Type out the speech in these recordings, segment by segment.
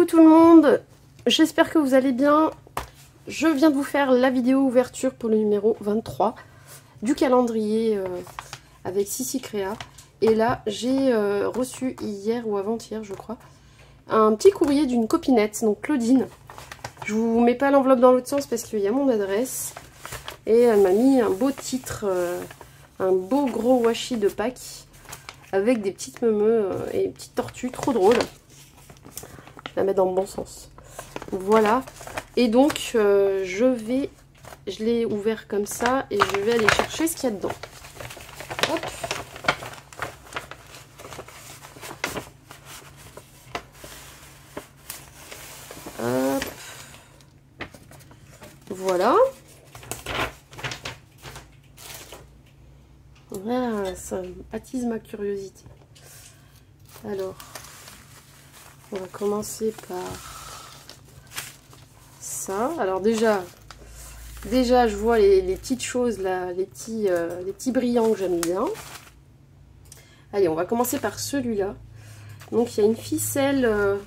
tout le monde, j'espère que vous allez bien. Je viens de vous faire la vidéo ouverture pour le numéro 23 du calendrier avec Sissi Créa. Et là, j'ai reçu hier ou avant-hier, je crois, un petit courrier d'une copinette, donc Claudine. Je vous mets pas l'enveloppe dans l'autre sens parce qu'il y a mon adresse. Et elle m'a mis un beau titre, un beau gros washi de Pâques avec des petites meumeux et des petites tortues, trop drôles. Je vais la mettre dans le bon sens. Voilà. Et donc, je l'ai ouvert comme ça et je vais aller chercher ce qu'il y a dedans. Hop. Hop. Voilà. Voilà, ça attise ma curiosité. Alors, on va commencer par ça. Alors déjà je vois les petites choses là, les petits brillants que j'aime bien. Allez, on va commencer par celui-là. Donc il y a une ficelle, une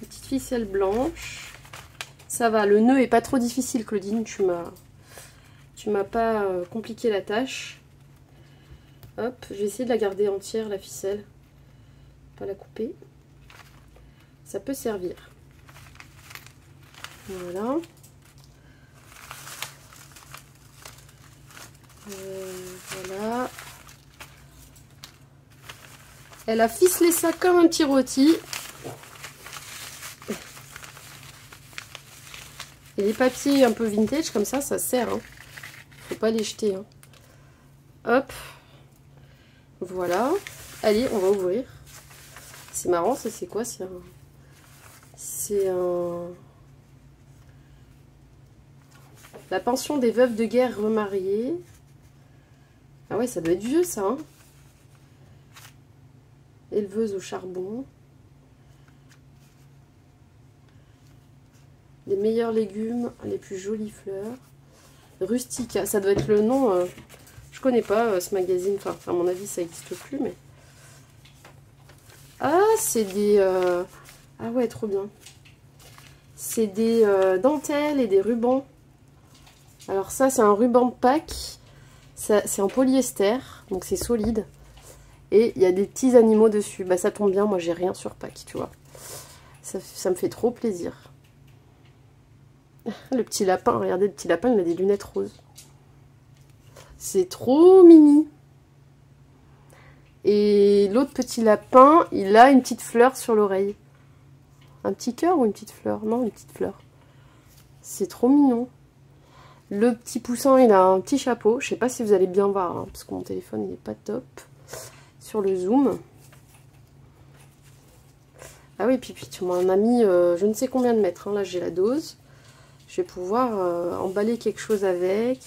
petite ficelle blanche. Ça va, le nœud est pas trop difficile, Claudine. Tu m'as pas compliqué la tâche. Hop, je vais essayer de la garder entière, la ficelle. Pas la couper. Ça peut servir. Voilà. Voilà. Elle a ficelé ça comme un petit rôti. Et les papiers un peu vintage comme ça sert. Hein. Faut pas les jeter. Hein. Hop. Voilà. Allez, on va ouvrir. C'est marrant, ça c'est quoi? C'est un... La pension des veuves de guerre remariées. Ah ouais, ça doit être vieux ça. Hein. Éleveuse au charbon. Les meilleurs légumes, les plus jolies fleurs. Rustica, ça doit être le nom. Je connais pas ce magazine. Enfin, à mon avis, ça n'existe plus, mais. Ah, c'est des. Ah ouais, trop bien. C'est des dentelles et des rubans. Alors ça, c'est un ruban de Pâques. C'est en polyester, donc c'est solide. Et il y a des petits animaux dessus. Bah ça tombe bien, moi j'ai rien sur Pâques, tu vois. Ça me fait trop plaisir. Le petit lapin, regardez, le petit lapin, il a des lunettes roses. C'est trop mimi. Et l'autre petit lapin, il a une petite fleur sur l'oreille. Un petit cœur ou une petite fleur? Non, une petite fleur. C'est trop mignon. Le petit poussin, il a un petit chapeau. Je sais pas si vous allez bien voir, hein, parce que mon téléphone, il n'est pas top. Sur le zoom. Ah oui, puis tu m'en as mis je ne sais combien de mètres. Hein. Là, j'ai la dose. Je vais pouvoir emballer quelque chose avec.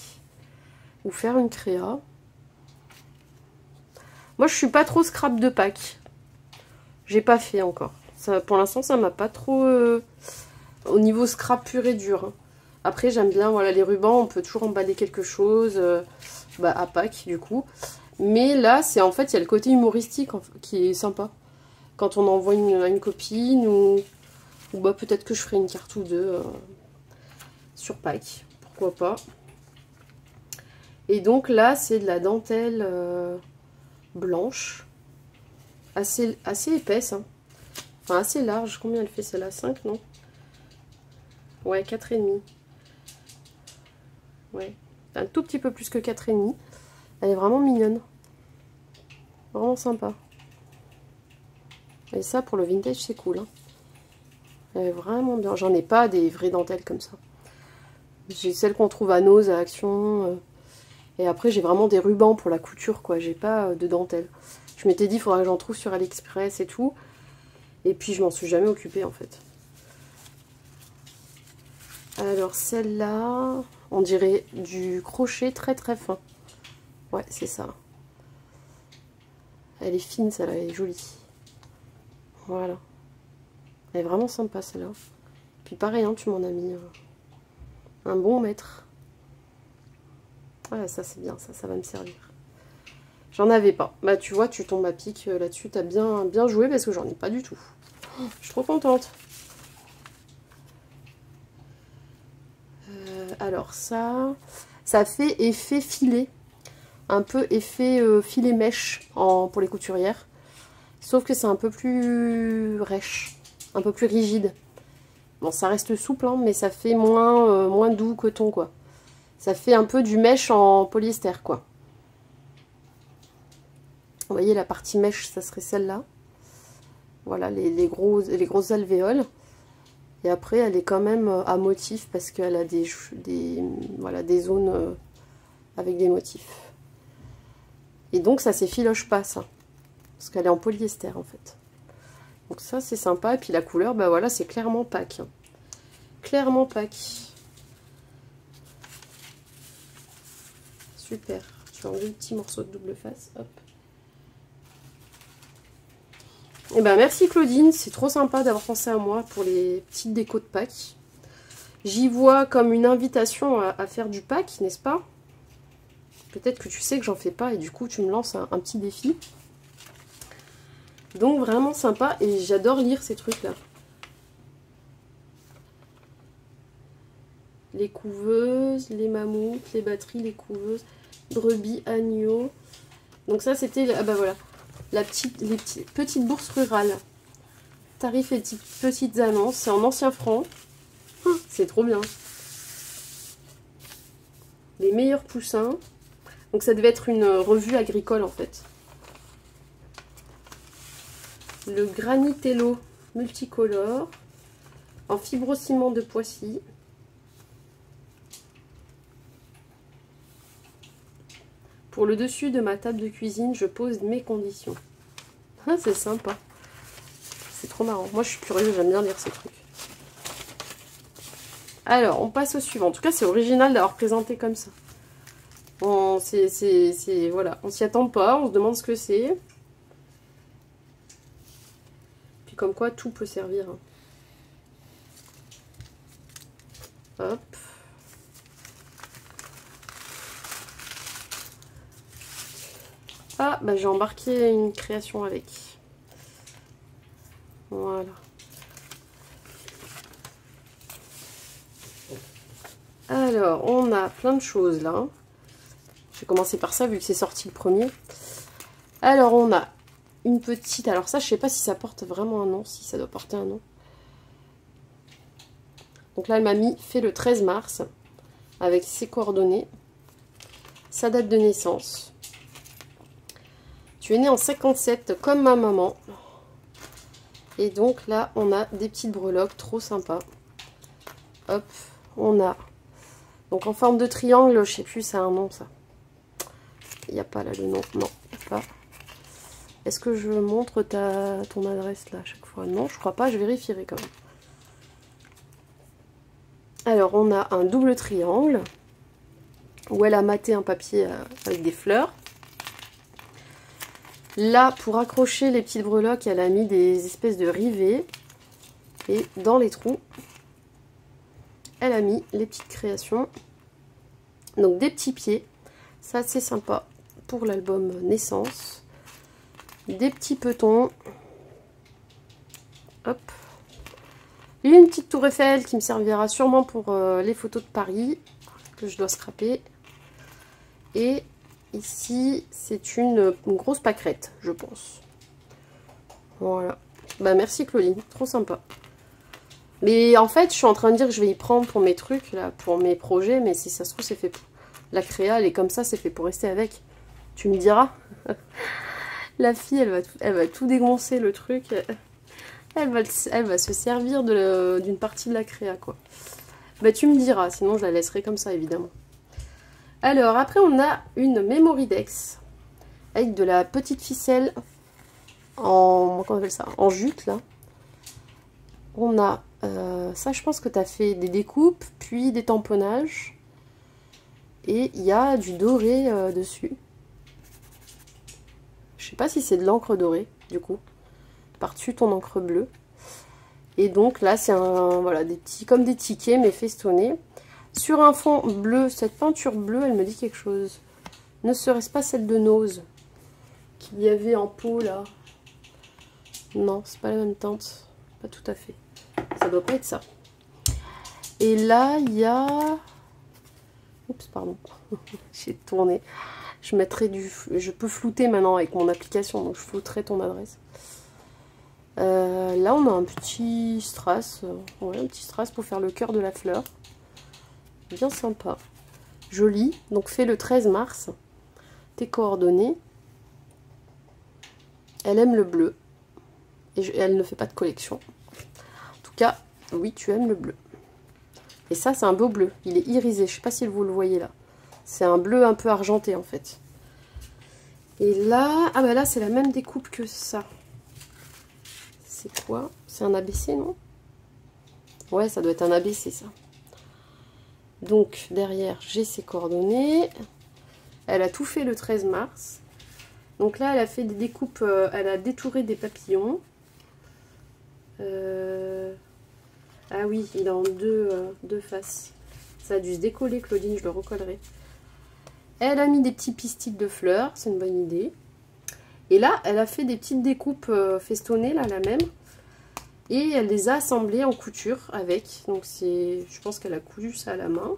Ou faire une créa. Moi, je suis pas trop scrap de Pâques. J'ai pas fait encore. Ça, pour l'instant, ça m'a pas trop... au niveau scrap pur et dur. Hein. Après, j'aime bien, voilà, les rubans, on peut toujours emballer quelque chose à Pâques, du coup. Mais là, c'est en fait, il y a le côté humoristique qui est sympa. Quand on envoie à une copine, ou bah, peut-être que je ferai une carte ou deux sur Pâques, pourquoi pas. Et donc là, c'est de la dentelle blanche, assez épaisse, hein. Enfin assez large. Combien elle fait celle-là? 5, non? Ouais, 4,5. Ouais, un tout petit peu plus que 4,5. Elle est vraiment mignonne. Vraiment sympa. Et ça, pour le vintage, c'est cool. Hein. Elle est vraiment bien. J'en ai pas des vraies dentelles comme ça. J'ai celles qu'on trouve à Nose, à Action. Et après, j'ai vraiment des rubans pour la couture, quoi. J'ai pas de dentelle. Je m'étais dit, il faudra que j'en trouve sur AliExpress et tout. Et puis, je m'en suis jamais occupée, en fait. Alors, celle-là, on dirait du crochet très très fin. Ouais, c'est ça. Elle est fine, celle-là, elle est jolie. Voilà. Elle est vraiment sympa, celle-là. Puis pareil, hein, tu m'en as mis un bon mètre. Ouais, ça c'est bien, ça va me servir. J'en avais pas. Bah tu vois, tu tombes à pic là-dessus, t'as bien joué parce que j'en ai pas du tout. Je suis trop contente. Alors ça fait effet filet. Un peu effet filet mèche pour les couturières. Sauf que c'est un peu plus rêche, un peu plus rigide. Bon, ça reste souple, hein, mais ça fait moins doux coton, quoi. Ça fait un peu du mèche en polyester, quoi. Vous voyez, la partie mèche, ça serait celle-là. Voilà, les grosses alvéoles. Et après, elle est quand même à motif parce qu'elle a des zones avec des motifs. Et donc, ça s'effiloche pas, ça. Parce qu'elle est en polyester, en fait. Donc ça, c'est sympa. Et puis la couleur, bah voilà, c'est clairement Pâques. Hein. Clairement Pâques. Super. Je vais enlever le petit morceau de double face. Hop. Et ben merci Claudine, c'est trop sympa d'avoir pensé à moi pour les petites décos de Pâques. J'y vois comme une invitation à faire du Pâques, n'est-ce pas? Peut-être que tu sais que j'en fais pas et du coup tu me lances un petit défi. Donc vraiment sympa et j'adore lire ces trucs-là. Les couveuses, les mammouths, les batteries, les couveuses, brebis, agneaux. Donc ça c'était, ah bah voilà. Les petites bourses rurales. Tarifs et petites annonces. C'est en ancien franc. C'est trop bien. Les meilleurs poussins. Donc ça devait être une revue agricole en fait. Le Granitello multicolore. En fibrociment de Poissy. Pour le dessus de ma table de cuisine, je pose mes conditions. Ah, c'est sympa. C'est trop marrant. Moi, je suis curieuse, j'aime bien lire ces trucs. Alors, on passe au suivant. En tout cas, c'est original d'avoir présenté comme ça. Voilà, on s'y attend pas, on se demande ce que c'est. Puis comme quoi, tout peut servir. Hop. Ah, bah j'ai embarqué une création avec. Voilà. Alors, on a plein de choses là. Je vais commencer par ça vu que c'est sorti le premier. Alors, on a une petite... Alors ça, je sais pas si ça porte vraiment un nom, si ça doit porter un nom. Donc là, elle m'a mis fait le 13 mars avec ses coordonnées, sa date de naissance. Tu es née en 57 comme ma maman. Et donc là, on a des petites breloques trop sympas. Hop, on a... Donc en forme de triangle, je sais plus, ça a un nom ça. Il n'y a pas là le nom, non, il n'y a pas. Est-ce que je montre ton adresse là à chaque fois? Non, je crois pas, je vérifierai quand même. Alors on a un double triangle où elle a maté un papier avec des fleurs. Là, pour accrocher les petites breloques, elle a mis des espèces de rivets. Et dans les trous, elle a mis les petites créations. Donc des petits pieds. Ça, c'est sympa pour l'album naissance. Des petits petons. Hop. Une petite tour Eiffel qui me servira sûrement pour les photos de Paris. Que je dois scraper. Et... ici, c'est une grosse pâquerette, je pense. Voilà. Bah merci Claudine, trop sympa. Mais en fait, je suis en train de dire que je vais y prendre pour mes trucs, là, pour mes projets, mais si ça se trouve, c'est fait pour... La créa, elle est comme ça, c'est fait pour rester avec. Tu me diras. La fille, elle va tout dégoncer, le truc. Elle va se servir d'une partie de la créa, quoi. Bah tu me diras, sinon je la laisserai comme ça, évidemment. Alors, après, on a une Memoridex avec de la petite ficelle en... comment on appelle ça? En jute, là. On a... ça, je pense que tu as fait des découpes, puis des tamponnages. Et il y a du doré dessus. Je sais pas si c'est de l'encre dorée, du coup. Par-dessus ton encre bleue. Et donc, là, c'est voilà, comme des tickets, mais festonnés. Sur un fond bleu, cette peinture bleue, elle me dit quelque chose. Ne serait-ce pas celle de Nose qu'il y avait en pot là? Non, c'est pas la même teinte. pas tout à fait. Ça doit pas être ça. Et là, il y a... Oups, pardon. J'ai tourné. Je mettrai du... Je peux flouter maintenant avec mon application, donc je flouterai ton adresse. Là, on a un petit strass. Ouais, un petit strass pour faire le cœur de la fleur. Bien sympa. Joli. Donc, fait le 13 mars. Tes coordonnées. Elle aime le bleu. Et elle ne fait pas de collection. En tout cas, oui, tu aimes le bleu. Et ça, c'est un beau bleu. Il est irisé. Je ne sais pas si vous le voyez là. C'est un bleu un peu argenté, en fait. Et là... Ah bah là, c'est la même découpe que ça. C'est quoi? C'est un ABC, non? Ouais, ça doit être un ABC, ça. Donc, derrière, j'ai ses coordonnées. Elle a tout fait le 13 mars. Donc là, elle a fait des découpes... elle a détouré des papillons. Ah oui, il est en deux faces. Ça a dû se décoller, Claudine, je le recollerai. Elle a mis des petits pistils de fleurs, c'est une bonne idée. Et là, elle a fait des petites découpes festonnées, là, la même. Et elle les a assemblées en couture avec. Donc je pense qu'elle a cousu ça à la main.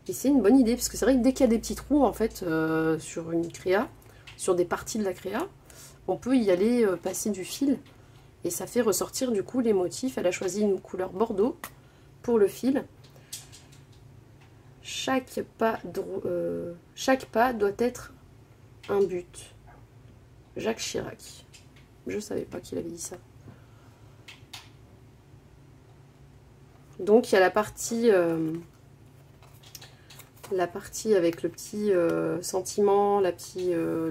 Et c'est une bonne idée, parce que c'est vrai que dès qu'il y a des petits trous, en fait, sur une créa, sur des parties de la créa, on peut y aller passer du fil. Et ça fait ressortir du coup les motifs. Elle a choisi une couleur bordeaux pour le fil. Chaque pas doit être un but. Jacques Chirac. Je savais pas qu'il avait dit ça. Donc il y a la partie avec le petit sentiment, le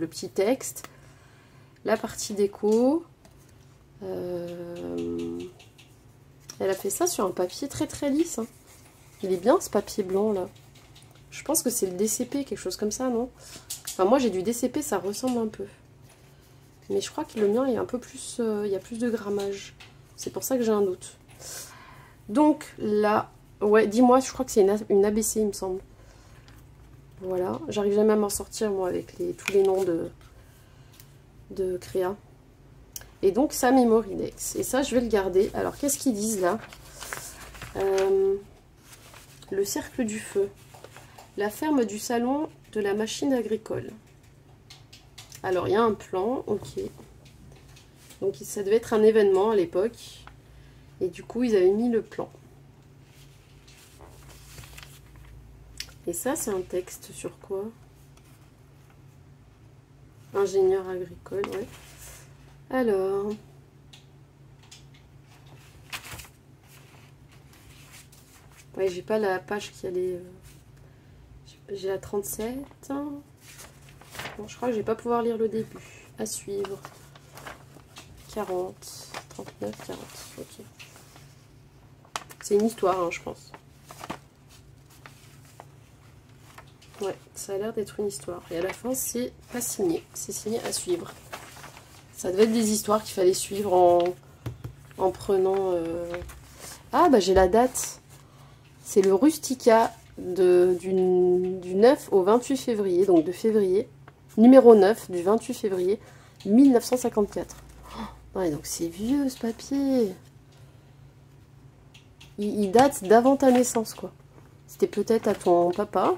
petit texte, la partie déco. Elle a fait ça sur un papier très très lisse. Hein. Il est bien ce papier blanc là. Je pense que c'est le DCP, quelque chose comme ça, non? Enfin moi j'ai du DCP, ça ressemble un peu. Mais je crois que le mien est un peu plus... il y a plus de grammage. C'est pour ça que j'ai un doute. Donc là... Ouais, dis-moi, je crois que c'est une ABC, il me semble. Voilà. J'arrive jamais à m'en sortir, moi, avec tous les noms de créa. Et donc, ça, Mémoridex. Et ça, je vais le garder. Alors, qu'est-ce qu'ils disent, là? Le cercle du feu. La ferme du salon de la machine agricole. Alors, il y a un plan, ok. Donc, ça devait être un événement à l'époque. Et du coup, ils avaient mis le plan. Et ça, c'est un texte sur quoi? Ingénieur agricole, ouais. Alors... Ouais, j'ai pas la page qui allait... J'ai la 37. Bon, je crois que je vais pas pouvoir lire le début. À suivre. 40, 39, 40. Ok. C'est une histoire, hein, je pense. Ouais, ça a l'air d'être une histoire. Et à la fin, c'est pas signé. C'est signé à suivre. Ça devait être des histoires qu'il fallait suivre en prenant... Ah, bah j'ai la date. C'est le Rustica du 9 au 28 février. Donc de février. Numéro 9 du 28 février 1954. Oh, ouais, donc c'est vieux ce papier. Il date d'avant ta naissance, quoi. C'était peut-être à ton papa.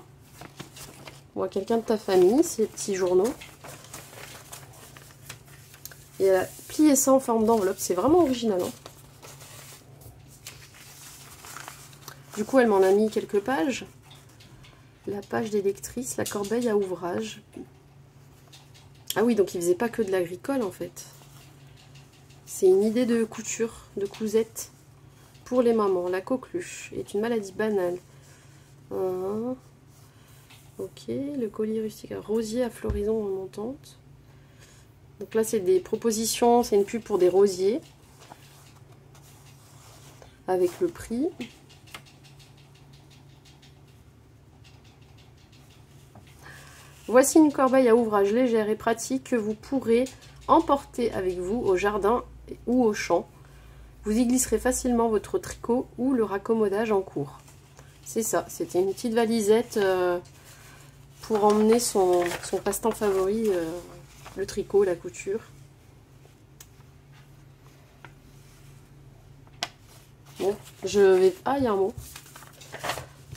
Ou à quelqu'un de ta famille, ces petits journaux. Et elle a plié ça en forme d'enveloppe. C'est vraiment original. Hein. Du coup, elle m'en a mis quelques pages. La page des lectrices, la corbeille à ouvrage. Ah oui, donc il faisait pas que de l'agricole, en fait. C'est une idée de couture, de cousette. Pour les mamans, la coqueluche est une maladie banale. Ok, le collier rustique, rosier à floraison remontante. Donc là, c'est des propositions, c'est une pub pour des rosiers. Avec le prix. Voici une corbeille à ouvrage légère et pratique que vous pourrez emporter avec vous au jardin ou au champ. Vous y glisserez facilement votre tricot ou le raccommodage en cours. C'est ça, c'était une petite valisette pour emmener son passe-temps favori, le tricot, la couture. Bon, je vais... Ah, il y a un mot.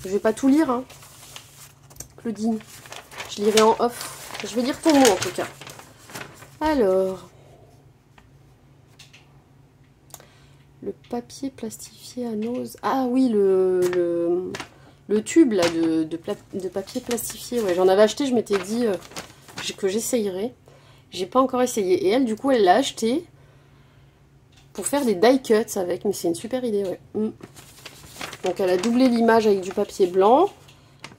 Je vais pas tout lire, hein. Claudine. Je lirai en off. Je vais lire ton mot, en tout cas. Alors... Le papier plastifié à nose. Ah oui, le tube là de papier plastifié. Ouais, j'en avais acheté, je m'étais dit que j'essayerais. J'ai pas encore essayé. Et elle, du coup, elle l'a acheté pour faire des die cuts avec. Mais c'est une super idée, ouais. Donc elle a doublé l'image avec du papier blanc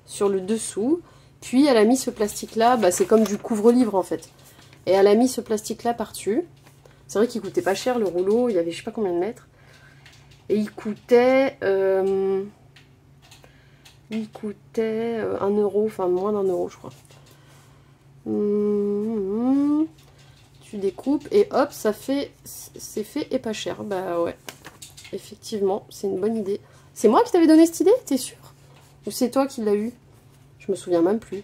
sur le dessous. Puis elle a mis ce plastique là, bah, c'est comme du couvre-livre en fait. Et elle a mis ce plastique là par-dessus. C'est vrai qu'il coûtait pas cher le rouleau, il y avait je sais pas combien de mètres. Et il coûtait 1 euro, enfin moins d'1 euro je crois. Tu découpes et hop, ça fait, c'est fait et pas cher. Bah ouais, effectivement, c'est une bonne idée. C'est moi qui t'avais donné cette idée, t'es sûr? Ou c'est toi qui l'as eu? Je me souviens même plus.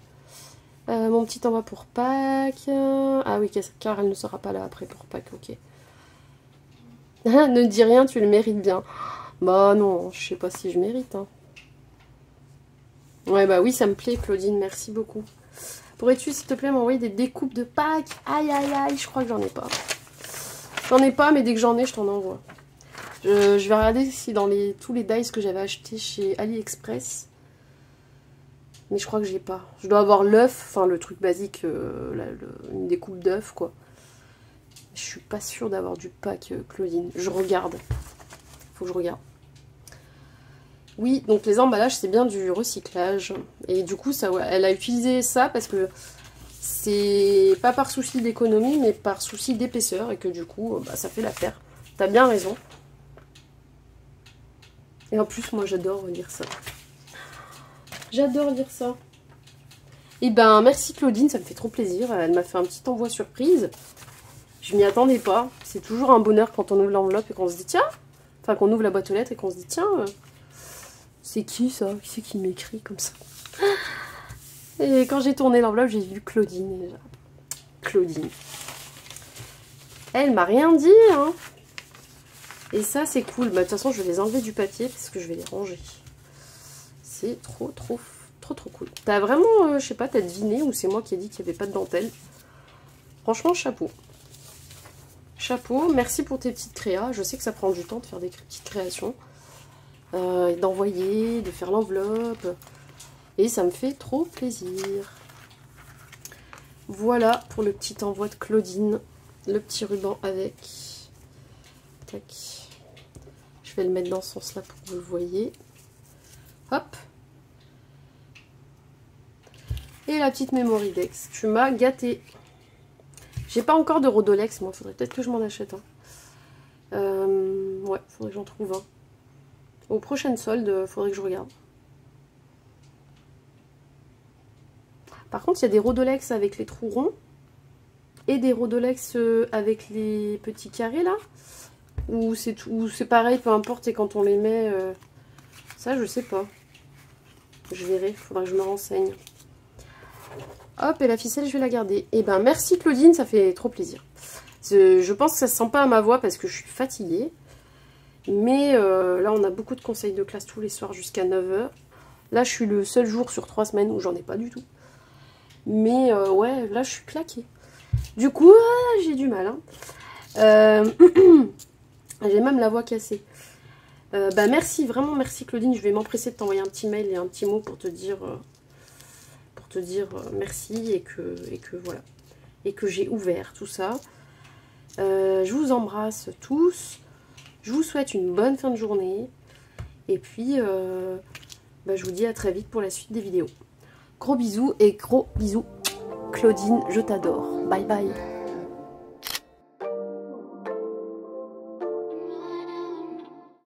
Mon petit envoi pour Pâques. Ah oui, car elle ne sera pas là après pour Pâques, ok. Ne dis rien, tu le mérites bien. Bah non, je sais pas si je mérite. Hein. Ouais, bah oui, ça me plaît, Claudine, merci beaucoup. Pourrais-tu, s'il te plaît, m'envoyer des découpes de Pâques? Aïe, aïe, aïe, je crois que j'en ai pas. J'en ai pas, mais dès que j'en ai, je t'en envoie. Je vais regarder si dans tous les dies que j'avais achetés chez AliExpress. Mais je crois que j'ai pas. Je dois avoir l'œuf, enfin le truc basique, une découpe d'œuf, quoi. Je suis pas sûre d'avoir du Pâques, Claudine. Je regarde. Faut que je regarde. Oui, donc les emballages, c'est bien du recyclage. Et du coup, ça, ouais, elle a utilisé ça parce que c'est pas par souci d'économie, mais par souci d'épaisseur. Et que du coup, bah, ça fait l'affaire. T'as bien raison. Et en plus, moi, j'adore lire ça. J'adore lire ça. Et ben, merci Claudine, ça me fait trop plaisir. Elle m'a fait un petit envoi surprise. Je m'y attendais pas. C'est toujours un bonheur quand on ouvre l'enveloppe et qu'on se dit tiens. Enfin, qu'on ouvre la boîte aux lettres et qu'on se dit tiens, c'est qui ça? Qui c'est qui m'écrit comme ça? Et quand j'ai tourné l'enveloppe, j'ai vu Claudine. Déjà. Claudine. Elle m'a rien dit, hein. Et ça, c'est cool. Bah, de toute façon, je vais les enlever du papier parce que je vais les ranger. C'est trop cool. T'as vraiment, je sais pas, t'as deviné ou c'est moi qui ai dit qu'il n'y avait pas de dentelle. Franchement, chapeau. Chapeau, merci pour tes petites créas. Je sais que ça prend du temps de faire des petites créations. D'envoyer, de faire l'enveloppe. Et ça me fait trop plaisir. Voilà pour le petit envoi de Claudine. Le petit ruban avec. Tac. Je vais le mettre dans ce sens-là pour que vous le voyez. Hop. Et la petite Memory Dex. Tu m'as gâté. J'ai pas encore de Rodolex, moi. Faudrait peut-être que je m'en achète un. Ouais, faudrait que j'en trouve un. Aux prochaines soldes, faudrait que je regarde. Par contre, il y a des Rodolex avec les trous ronds. Et des Rodolex avec les petits carrés, là. Ou c'est pareil, peu importe, et quand on les met... ça, je sais pas. Je verrai, faudra que je me renseigne. Hop, et la ficelle, je vais la garder. Et ben, merci Claudine, ça fait trop plaisir. Je pense que ça se sent pas à ma voix parce que je suis fatiguée. Mais là, on a beaucoup de conseils de classe tous les soirs jusqu'à 9 h. Là, je suis le seul jour sur 3 semaines où j'en ai pas du tout. Mais ouais, là, je suis claquée. Du coup, j'ai du mal. Hein. J'ai même la voix cassée. Bah merci, vraiment merci Claudine. Je vais m'empresser de t'envoyer un petit mail et un petit mot pour te dire... merci et que voilà, et que j'ai ouvert tout ça. Je vous embrasse tous, je vous souhaite une bonne fin de journée et puis bah, je vous dis à très vite pour la suite des vidéos. Gros bisous et gros bisous Claudine, je t'adore, bye bye.